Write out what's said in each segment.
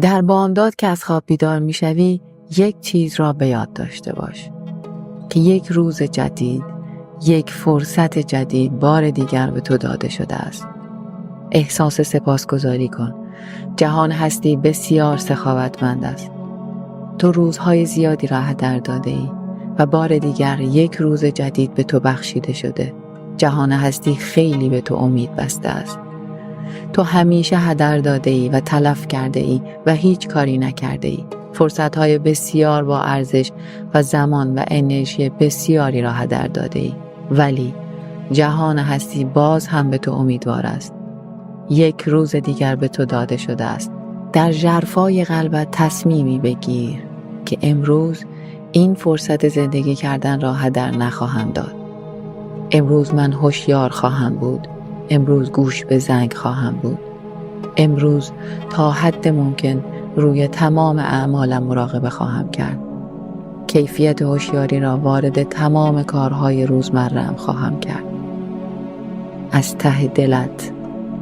در بامداد که از خواب بیدار میشوی، یک چیز را به یاد داشته باش که یک روز جدید، یک فرصت جدید بار دیگر به تو داده شده است. احساس سپاسگزاری کن. جهان هستی بسیار سخاوتمند است. تو روزهای زیادی را هدر داده ای و بار دیگر یک روز جدید به تو بخشیده شده. جهان هستی خیلی به تو امید بسته است. تو همیشه هدر داده ای و تلف کرده ای و هیچ کاری نکرده ای. فرصتهای بسیار با ارزش و زمان و انرژی بسیاری را هدر داده ای. ولی جهان هستی باز هم به تو امیدوار است. یک روز دیگر به تو داده شده است. در ژرفای قلبت تصمیمی بگیر که امروز این فرصت زندگی کردن را هدر نخواهم داد. امروز من هوشیار خواهم بود. امروز گوش به زنگ خواهم بود. امروز تا حد ممکن روی تمام اعمالم مراقبه خواهم کرد. کیفیت هوشیاری را وارد تمام کارهای روزمره‌ام خواهم کرد. از ته دلت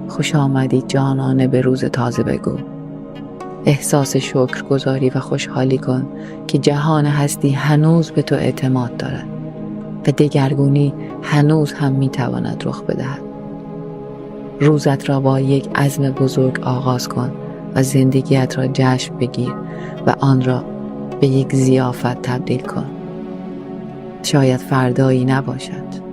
خوش آمدی جانانه به روز تازه بگو. احساس شکرگزاری و خوشحالی کن که جهان هستی هنوز به تو اعتماد دارد و دگرگونی هنوز هم میتواند رخ بدهد. روزت را با یک عزم بزرگ آغاز کن و زندگیت را جشن بگیر و آن را به یک ضیافت تبدیل کن. شاید فردایی نباشد،